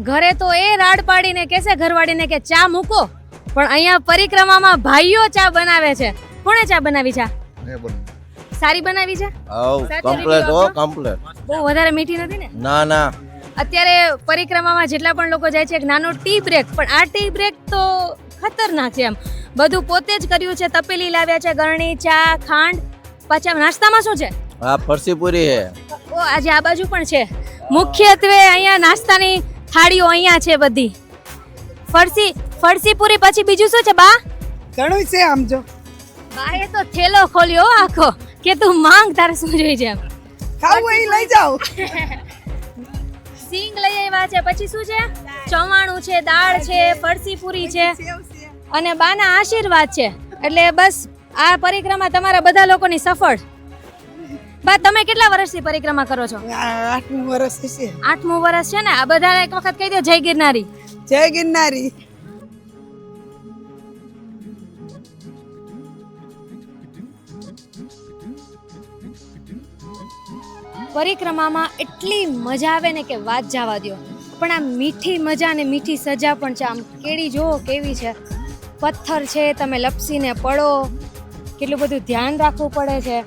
ઘરે તો એ રાડ પાડીને કહેશે ઘરવાળીને કે ચા મૂકો, પણ અહીંયા પરિક્રમામાં ભાઈઓ ચા બનાવે છે. કોણે ચા બનાવી ચા? સારી બનાવી છે? કમ્પ્લીટ હો, કમ્પ્લીટ. બહુ વધારે મીઠી નથી ને? ના ના. અત્યારે પરિક્રમામાં જેટલા પણ લોકો જાય છે એક નાનો ટી બ્રેક, પણ આ ટી બ્રેક તો ખતરનાક છે. એમ બધું પોતે જ કર્યું છે. તપેલી લાવ્યા છે, ગરણી, ચા, ખાંડ. પાછા નાસ્તામાં શું છે? આ ફરસી પૂરી છે. ઓ આજે આ બાજુ પણ છે. મુખ્યત્વે અહીંયા નાસ્તાની થાળીઓ અહીંયા છે બધી. ફરસી પૂરી પછી બીજું શું છે બા? ઘણું છે આમ જો. બાએ તો થેલો ખોલ્યો આખો કે તું માંગ તારે શું જોઈ છે. ખાવું એ લઈ જાઓ. સિંગ લઈ આવ્યા છે. પછી શું છે? ચવાણું છે, દાળ છે, ફરસી પૂરી છે અને બાના આશીર્વાદ છે. એટલે બસ આ પરિક્રમા તમારા બધા લોકોની સફળ. બા તમે કેટલા વર્ષથી પરિક્રમા કરો છો? 8મું વર્ષ છે. 8મું વર્ષ છે ને. આ બધા એક વખત કહી દો જય ગિરનારી. જય ગિરનારી. પરિક્રમામાં એટલી મજા આવે ને કે વાત જવા દો. પણ આ મીઠી મજા ને મીઠી સજા પણ છે. આમ કેડી જુઓ કેવી છે. પથ્થર છે, તમે લપસીને પડો, કેટલું બધું ધ્યાન રાખવું પડે છે.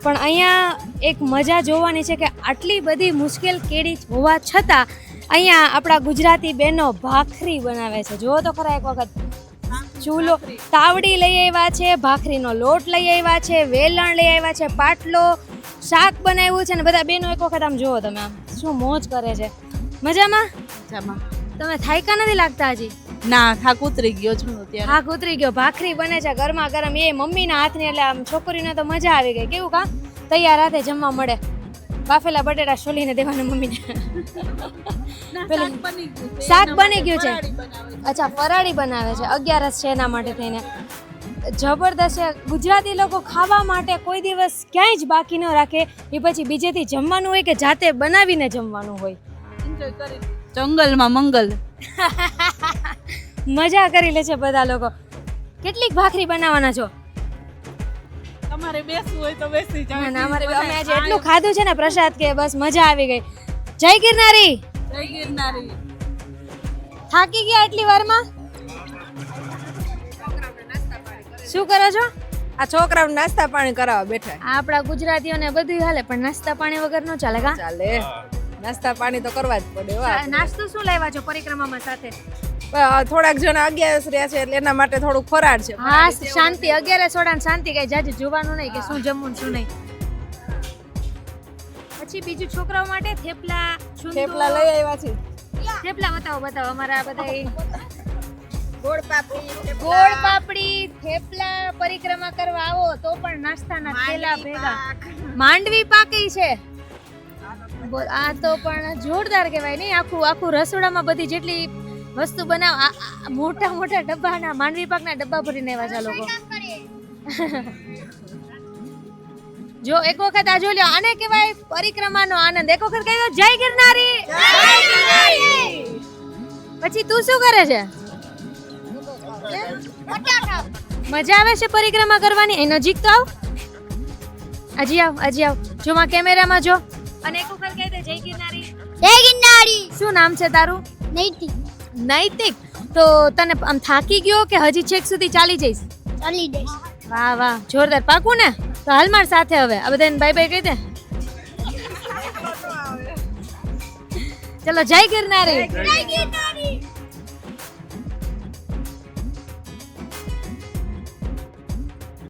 પણ અહીંયા એક મજા જોવાની છે કે આટલી બધી મુશ્કેલ કેડી હોવા છતાં અહીંયા આપણા ગુજરાતી બહેનો ભાખરી બનાવે છે. જુઓ તો ખરા એક વખત. ચૂલો, તાવડી લઈ આવ્યા છે, ભાખરીનો લોટ લઈ આવ્યા છે, વેલણ લઈ આવ્યા છે, પાટલો, શાક બનાવ્યું છે ને બધા બહેનો એક વખત આમ જુઓ તમે. આમ શું મોજ કરે છે. મજામાં? તમે થાક્યા નથી લાગતા હજી? ના, થાક ઉતરી ગયો છું અત્યારે. થાક ઉતરી ગયો. ભાખરી બને છે ગરમા ગરમ, એ મમ્મીના હાથની, એટલે આમ છોકરીને તો મજા આવી ગઈ. કેવું કા તૈયાર હાથે જમવા મળે. બાફેલા બટેટા છોલીને દેવાના મમ્મીને. શાક બની ગયું છે. અચ્છા, ફરાળી બનાવે છે. 11 છે એના માટે થઈને. જબરદસ્ત છે. ગુજરાતી લોકો ખાવા માટે કોઈ દિવસ ક્યાંય જ બાકી ન રાખે. એ પછી બીજેથી જમવાનું હોય કે જાતે બનાવીને જમવાનું હોય. જંગલમાં મંગલ. મજા કરી લે છે બધા લોકો. કેટલીક ભાખરી બનાવવાના છો? તમારે બેસવું હોય તો બેસી જાઓ. ના, અમારે અમે આજે એટલું ખાધું છે ને પ્રસાદ કે બસ મજા આવી ગઈ. જય ગિરનારી. જય ગિરનારી. થાકી ગયા આટલી વારમાં? શું કરો છો? આ છોકરાઓને નાસ્તા પાણી કરાવવા બેઠા. આપણા ગુજરાતીઓને બધું હાલે, પણ નાસ્તા પાણી વગર ન ચાલે કા? ચાલે, નાસ્તા પાણી તો કરવા જ પડે. નાસ્તો શું લાવ્યા છો પરિક્રમામાં સાથે? થોડાક જણા 11 રહ્યા છે એટલે એના માટે થોડુંક ફરાળ છે. હા, શાંતિ. 11 સોડા શાંતિ. કઈ જાજુ જોવાનું નહીં કે શું જમવું શું નહીં. પછી બીજું છોકરાઓ માટે થેપલા લઈ આવ્યા છે. થેપલા બતાવો અમારા બધા. ગોળ પાપડી, થેપલા. પરિક્રમા કરવા આવો તો પણ નાસ્તાના થેલા ભેગા. માંડવી પાકી છે. આ તો પણ જોરદાર કહેવાય નહીં? આખું રસોડામાં બધી જેટલી વસ્તુ બનાવ, મોટા મોટા ડબ્બાના માંડવી પાકના ડબ્બા ભરીને આવ્યા છે લોકો. જો એક વખત આ જોઈ લો, આને કહેવાય પરિક્રમાનો આનંદ. એક વખત કહ્યું જય ગિરનારી. પછી તું શું કરે છે? મજા આવે છે પરિક્રમા કરવાની? એ નજીક તો આવ. હજી આવ. જો માં કેમેરામાં જો. અને એક વખત કહી દે જય ગિરનારી. જય ગિરનારી. શું નામ છે તારું? નૈતિક. નૈતિક. તો તને આમ થાકી ગયો કે હજી છેક સુધી ચાલી જઈશ? ચાલી જઈશ. વાહ, જોરદાર. પાકું ને? તો હાલ માર સાથે હવે. આ બધાને બાય બાય કહી દે. ચલો જય ગિરનારી. જય ગિરનારી.